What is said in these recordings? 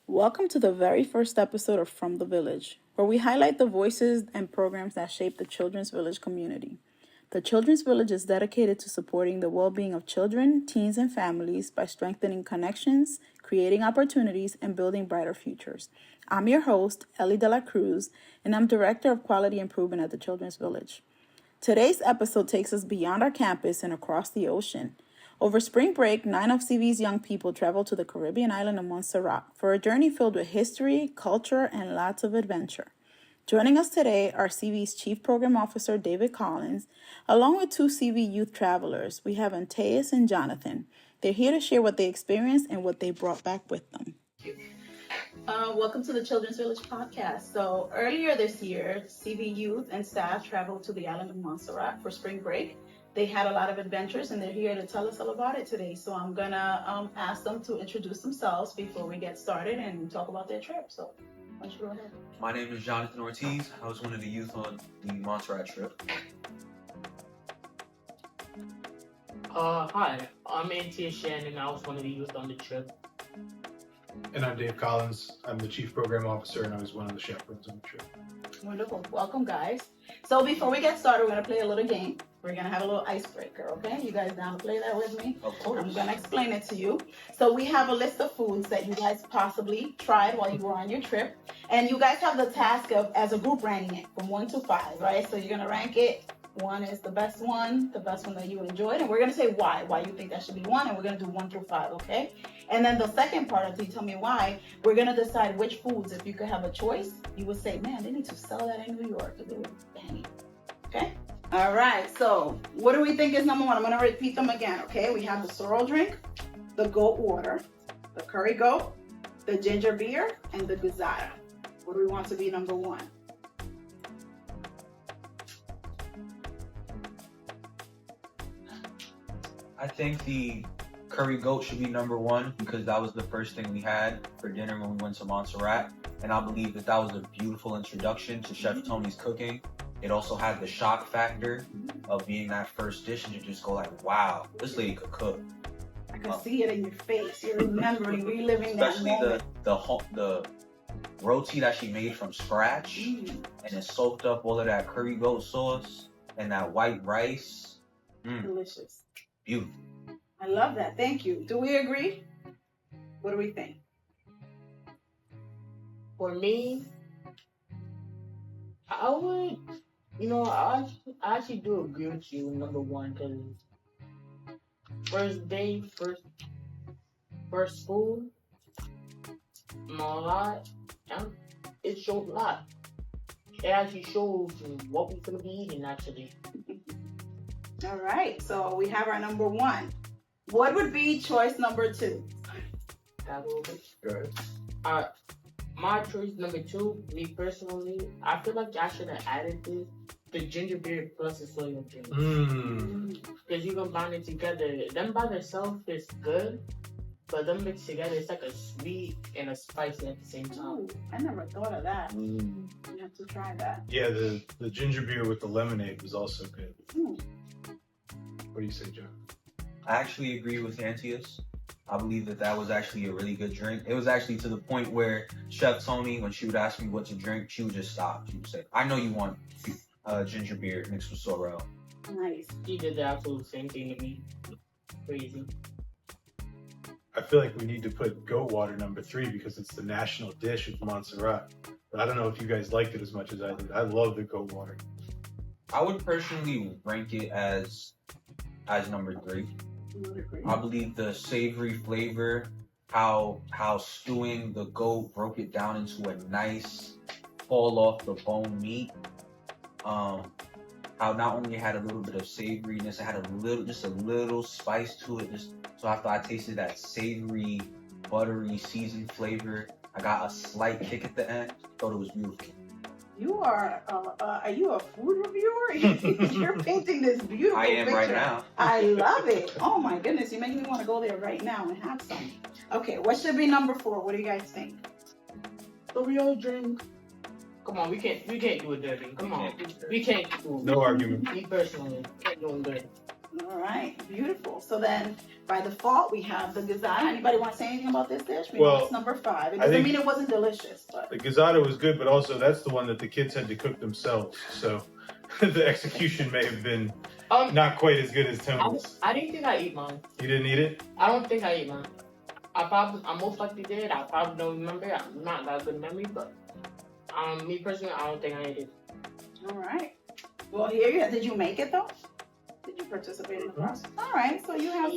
Welcome to the very first episode of From the Village, where we highlight the voices and programs that shape the Children's Village community. The Children's Village is dedicated to supporting the well-being of children, teens, and families by strengthening connections, creating opportunities, and building brighter futures. I'm your host, Ellie De La Cruz, and I'm Director of Quality Improvement at the Children's Village. Today's episode takes us beyond our campus and across the ocean. Over spring break, 9 of CV's young people traveled to the Caribbean island of Montserrat for a journey filled with history, culture, and lots of adventure. Joining us today are CV's Chief Program Officer, David Collins, along with 2 CV youth travelers. We have Antaeus and Jonathan. They're here to share what they experienced and what they brought back with them. Welcome to the Children's Village podcast. So earlier this year, CV youth and staff traveled to the island of Montserrat for spring break. They had a lot of adventures and they're here to tell us all about it today. So I'm gonna ask them to introduce themselves before we get started and talk about their trip. So why don't you go ahead? My name is Jonathan Ortiz. I was one of the youth on the Montserrat trip. Hi, I'm Antaeus Shannon. I was one of the youth on the trip. And I'm Dave Collins. I'm the Chief Program Officer, and I was one of the chaperones on the trip. Wonderful. Welcome, guys. So before we get started, we're going to play a little game. We're going to have a little icebreaker, okay? You guys down to play that with me? Of course. I'm going to explain it to you. So we have a list of foods that you guys possibly tried while you were on your trip. And you guys have the task of, as a group, ranking it from 1 to 5, right? So you're going to rank it. 1 is the best one that you enjoyed. And we're going to say why you think that should be 1. And we're going to do 1 through 5, okay? And then the second part, after you tell me why, we're going to decide which foods, if you could have a choice, you would say, man, they need to sell that in New York because they were banging. Okay? All right. So what do we think is number 1? I'm going to repeat them again, okay? We have the sorrel drink, the goat water, the curry goat, the ginger beer, and the gazada. What do we want to be number 1? I think the curry goat should be number 1 because that was the first thing we had for dinner when we went to Montserrat. And I believe that was a beautiful introduction to Chef Tony's cooking. It also had the shock factor of being that first dish and you just go like, wow, this lady could cook. I can see it in your face. You're remembering, reliving that moment. Especially the roti that she made from scratch and it soaked up all of that curry goat sauce and that white rice. Delicious. Beautiful. I love that. Thank you. Do we agree? What do we think? For me, I would, I actually do agree with you, number 1, because first day, first school, it showed a lot. It actually shows what we're going to be eating, actually. All right, so we have our number 1. What would be choice number 2? That will be Good. my choice number 2, me personally, I feel like I should have added the ginger beer plus the soy drink. Because you combine it together. Them by themselves is good, but them mixed together, it's like a sweet and a spicy at the same time. Ooh, I never thought of that. You have to try that. Yeah, the ginger beer with the lemonade was also good. What do you say, Joe? I actually agree with Antaeus. I believe that was actually a really good drink. It was actually to the point where Chef Tony, when she would ask me what to drink, she would just stop. She would say, I know you want ginger beer mixed with sorrel. Nice. He did the absolute same thing to me. Crazy. I feel like we need to put goat water number 3 because it's the national dish of Montserrat. But I don't know if you guys liked it as much as I did. I love the goat water. I would personally rank it as number 3. I believe the savory flavor, how stewing the goat broke it down into a nice fall off the bone meat. How not only it had a little bit of savoriness, it had just a little spice to it. So after I tasted that savory, buttery, seasoned flavor, I got a slight kick at the end. Thought it was beautiful. You are you a food reviewer? You're painting this beautiful picture. I am right now. I love it. Oh my goodness, you're making me want to go there right now and have some. Okay, what should be number 4? What do you guys think? The real drink. Come on, we can't do it dirty. Come on, we can't do it. No argument. Me personally, can't do it dirty. All right, beautiful. So then, by default, we have the gazada. Anybody want to say anything about this dish? We know it's number 5. It doesn't mean it wasn't delicious, but the gazada was good, but also that's the one that the kids had to cook themselves. So the execution may have been not quite as good as Tony's. I didn't think I ate mine. You didn't eat it? I don't think I ate mine. I most likely did. I probably don't remember. I'm not that good memory, but me personally, I don't think I ate it. all right. Well, here you did you make it though? Did you participate in the process? All right, so you have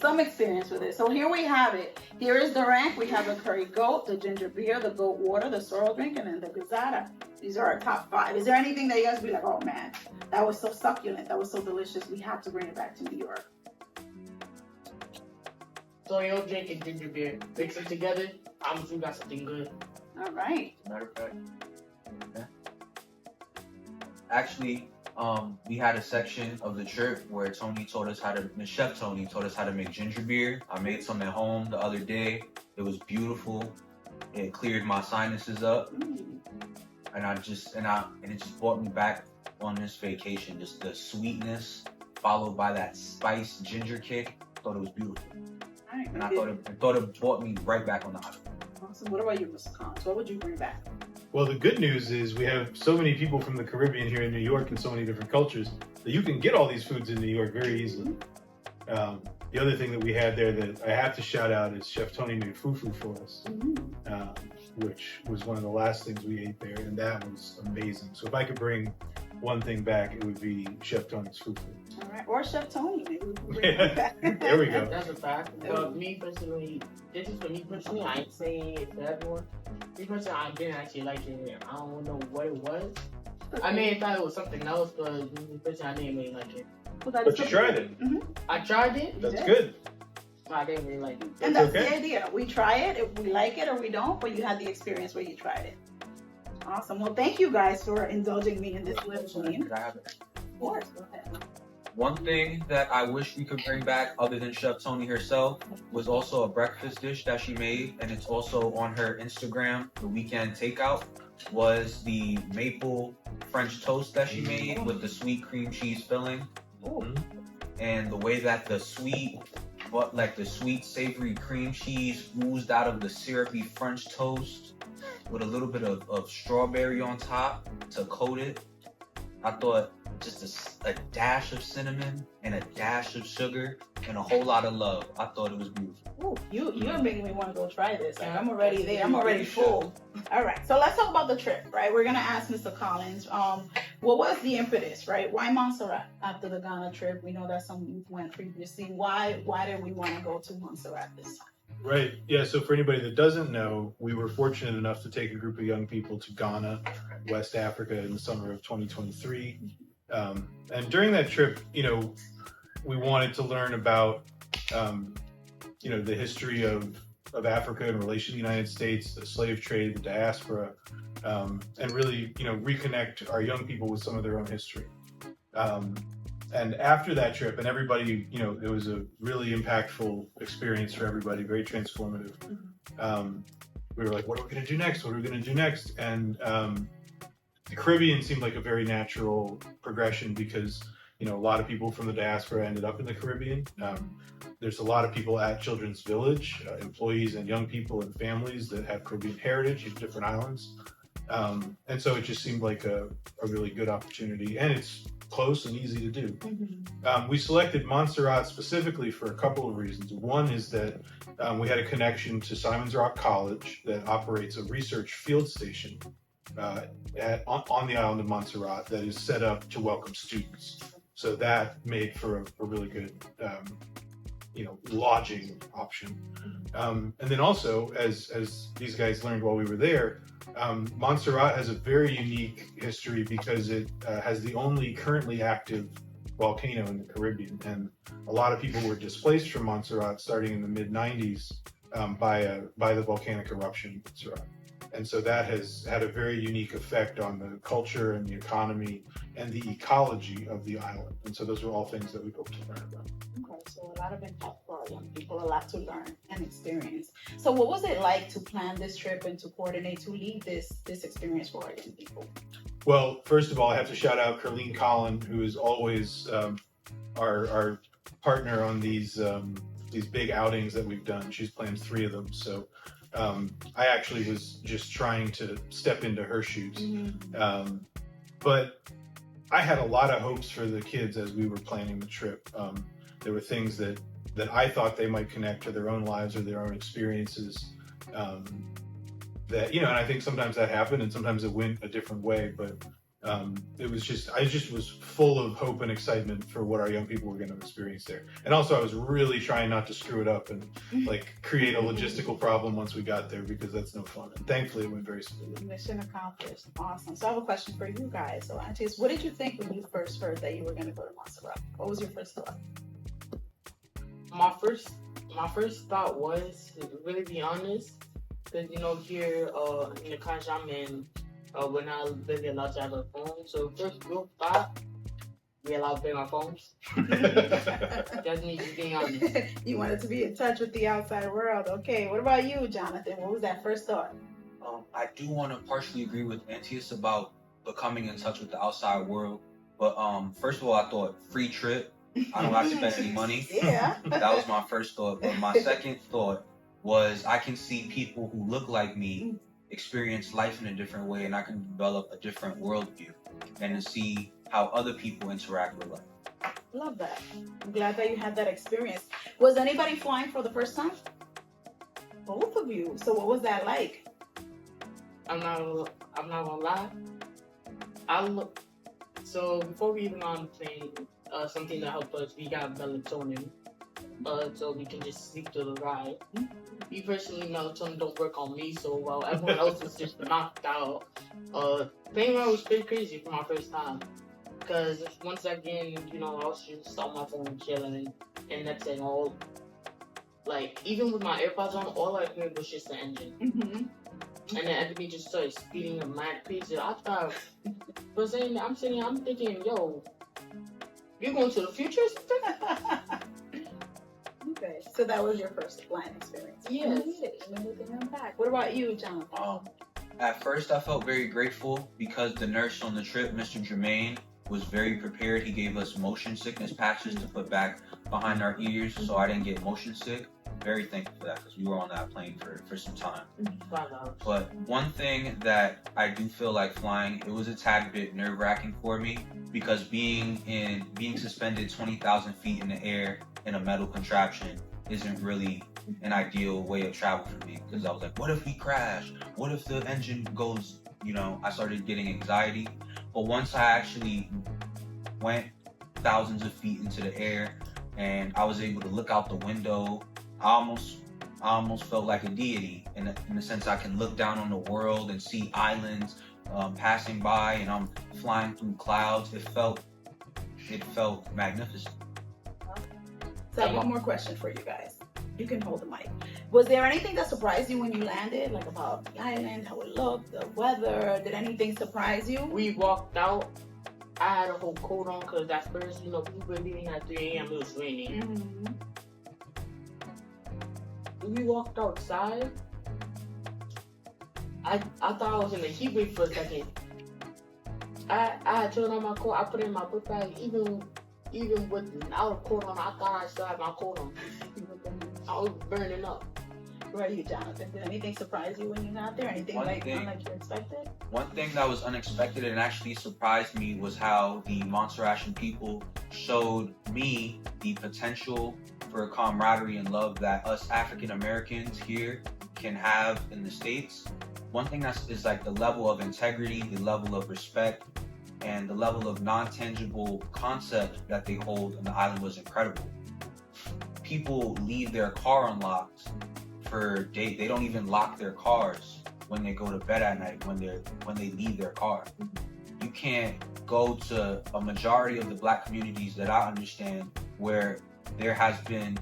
some experience with it. So here we have it. Here is the rank. We have the curry goat, the ginger beer, the goat water, the sorrel drink, and then the gazada. These are our top 5. Is there anything that you guys be like, oh man, that was so succulent, that was so delicious, we have to bring it back to New York? Sorrel drink and ginger beer. Mix them together. I'm sure you got something good. All right. Matter of fact, yeah. Actually, we had a section of the trip where Chef Tony taught us how to make ginger beer. I made some at home the other day. It was beautiful. It cleared my sinuses up, and it just brought me back on this vacation. Just the sweetness followed by that spice ginger kick. I thought it was beautiful, Right, and I thought it brought me right back on the island. Awesome. What about you, Mr. Collins? What would you bring back? Well, the good news is we have so many people from the Caribbean here in New York and so many different cultures that you can get all these foods in New York very easily. The other thing that we had there that I have to shout out is Chef Tony made fufu for us, which was one of the last things we ate there, and that was amazing. So if I could bring one thing back, it would be Chef Tony's fufu. All right, or Chef Tony. Maybe we can bring it back. There we go. That's a fact. But me personally, this is for me personally. I ain't saying it for everyone. Me personally, I didn't actually like it. I don't know what it was. I may have thought it was something else, but me personally, I didn't really like it. But you tried it. I tried it. That's good. I didn't really like it. And that's the idea. We try it, if we like it or we don't, but you had the experience where you tried it. Awesome. Well, thank you guys for indulging me in this little game. Could I have it? Of course. Go ahead. One thing that I wish we could bring back, other than Chef Tony herself, was also a breakfast dish that she made, and it's also on her Instagram, the weekend takeout, was the maple French toast that she made with the sweet cream cheese filling. And the way that the sweet savory cream cheese oozed out of the syrupy French toast with a little bit of strawberry on top to coat it. I thought just a dash of cinnamon and a dash of sugar and a whole lot of love. I thought it was beautiful. Ooh, you're making me want to go try this. Like, I'm already there. I'm already full. All right. So let's talk about the trip, right? We're gonna ask Mr. Collins. What was the impetus, right? Why Montserrat after the Ghana trip? We know that some youth went previously. Why did we want to go to Montserrat this time? Right. Yeah. So for anybody that doesn't know, we were fortunate enough to take a group of young people to Ghana, West Africa, in the summer of 2023. And during that trip, we wanted to learn about, the history of Africa in relation to the United States, the slave trade, the diaspora, and really, reconnect our young people with some of their own history. And after that trip, and everybody, it was a really impactful experience for everybody, very transformative. We were like, what are we going to do next? What are we going to do next? And the Caribbean seemed like a very natural progression because, a lot of people from the diaspora ended up in the Caribbean. There's a lot of people at Children's Village, employees and young people and families that have Caribbean heritage in different islands. And so it just seemed like a really good opportunity, and it's close and easy to do. We selected Montserrat specifically for a couple of reasons. One is that we had a connection to Simon's Rock College that operates a research field station on the island of Montserrat that is set up to welcome students. So that made for a really good lodging option. And then also, as these guys learned while we were there, Montserrat has a very unique history because it has the only currently active volcano in the Caribbean. And a lot of people were displaced from Montserrat starting in the mid-90s by the volcanic eruption in Montserrat. And so that has had a very unique effect on the culture and the economy and the ecology of the island. And so those are all things that we hope to learn about. Okay, so a lot of impact for our young people, a lot to learn and experience. So what was it like to plan this trip and to coordinate to lead this experience for our young people? Well, first of all, I have to shout out Carleen Collin, who is always our partner on these big outings that we've done. She's planned 3 of them. So I actually was just trying to step into her shoes. But I had a lot of hopes for the kids as we were planning the trip. There were things that I thought they might connect to their own lives or their own experiences. That, and I think sometimes that happened and sometimes it went a different way. But I just was full of hope and excitement for what our young people were going to experience there. And also I was really trying not to screw it up and create a logistical problem once we got there, because that's no fun. And thankfully it went very smoothly. Mission accomplished. Awesome. So I have a question for you guys. So Aunties, what did you think when you first heard that you were going to go to Montserrat? What was your first thought? My first thought was, to really be honest, because here in the country I'm in, we're not really allowed to have a phone. So first group thought, we allowed to bring our phones. Just me just being honest. You wanted to be in touch with the outside world. Okay, what about you, Jonathan? What was that first thought? I do want to partially agree with Antius about becoming in touch with the outside world. But first of all, I thought free trip. I don't have to spend any money. Yeah. That was my first thought. But my second thought was I can see people who look like me experience life in a different way, and I can develop a different worldview and to see how other people interact with life. Love that. I'm glad that you had that experience. Was anybody flying for the first time? Both of you. So what was that like? I'm not gonna lie. So before we even on the plane, something that helped us, we got melatonin. So we can just sleep through the ride. Me personally, melatonin don't work on me, so while everyone else is just knocked out. Plane ride was pretty crazy for my first time, because once again, I was just on my phone chilling, and that's it. Even with my AirPods on, all I heard was just the engine. And then everything just started speeding up mad crazy. I thought, I'm thinking, yo, you're going to the future or something? Okay, so that was your first flying experience. Yes. What about you, Jonathan? At first, I felt very grateful because the nurse on the trip, Mr. Germain, was very prepared. He gave us motion sickness patches to put back behind our ears so I didn't get motion sick. Very thankful for that because we were on that plane for some time. But one thing that I do feel like flying, it was a tad bit nerve-wracking for me because being suspended 20,000 feet in the air in a metal contraption isn't really an ideal way of travel for me, because I was like, what if we crash? What if the engine goes, I started getting anxiety. But once I actually went thousands of feet into the air and I was able to look out the window, I almost felt like a deity in the sense I can look down on the world and see islands passing by, and I'm flying through clouds. It felt magnificent. So I have one more question for you guys. You can hold the mic. Was there anything that surprised you when you landed, like about the island, how it looked, the weather? Did anything surprise you? We walked out. I had a whole coat on because at first, we were leaving at 3 a.m. It was raining. We walked outside. I thought I was in a heat wave for a second. I had turned on my coat. I put it in my book bag. Even without a coat on, I thought I still had my coat on. I was burning up. Where are you, Jonathan? Did anything surprise you when you got there? Anything unlike you expected? One thing that was unexpected and actually surprised me was how the Montserratian people showed me the potential for camaraderie and love that us African Americans here can have in the States. One thing is like the level of integrity, the level of respect, and the level of non-tangible concept that they hold on the island was incredible. People leave their car unlocked for days. They don't even lock their cars when they go to bed at night, when they leave their car. You can't go to a majority of the Black communities that I understand where there has been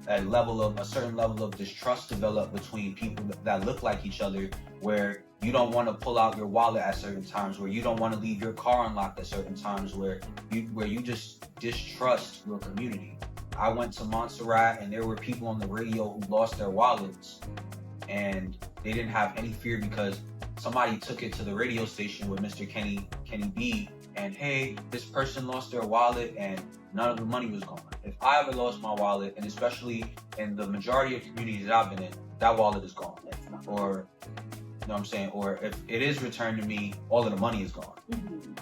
a certain level of distrust developed between people that look like each other, where you don't want to pull out your wallet at certain times, where you don't want to leave your car unlocked at certain times, where you just distrust your community. I went to Montserrat and there were people on the radio who lost their wallets and they didn't have any fear because somebody took it to the radio station with Mr. Kenny B, and hey, this person lost their wallet and none of the money was gone. If I ever lost my wallet, and especially in the majority of communities that I've been in, that wallet is gone. Or, you know what I'm saying? Or if it is returned to me, all of the money is gone.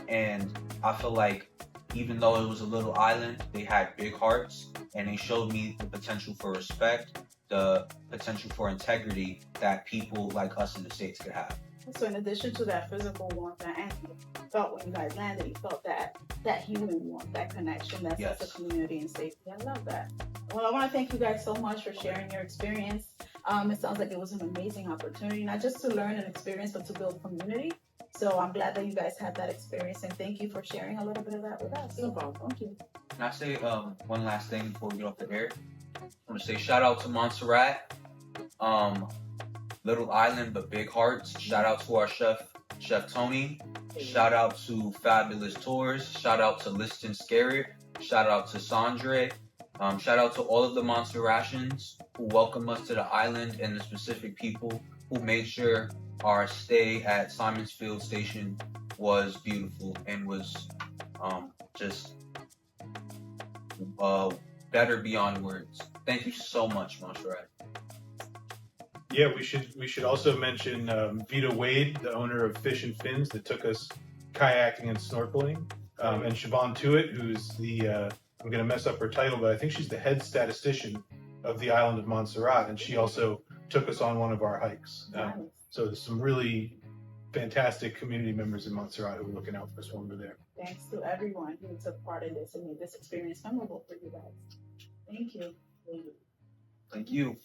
And I feel like even though it was a little island, they had big hearts, and they showed me the potential for respect, the potential for integrity that people like us in the States could have. So in addition to that physical warmth that Anthony felt when you guys landed, he felt that human warmth, that connection, that sense of community and safety. I love that. Well, I want to thank you guys so much for sharing your experience. It sounds like it was an amazing opportunity, not just to learn and experience, but to build community. So I'm glad that you guys had that experience, and thank you for sharing a little bit of that with us. No problem. Thank you. Can I say one last thing before we get off the air? I want to say shout out to Montserrat. Little island but big hearts. Shout out to our Chef Tony. Shout out to Fabulous Tours. Shout out to Liston Scarrett. Shout out to Sandre. Shout out to all of the Montserratians who welcomed us to the island, and the specific people who made sure our stay at Simons Field Station was beautiful and was just better beyond words. Thank you so much, Montserrat. Yeah, we should also mention Vita Wade, the owner of Fish and Fins, that took us kayaking and snorkeling, and Siobhan Tuitt, who's the I'm going to mess up her title, but I think she's the head statistician of the island of Montserrat, and she also took us on one of our hikes. So there's some really fantastic community members in Montserrat who are looking out for us when we're there. Thanks to everyone who took part in this and made this experience memorable for you guys. Thank you. Thank you.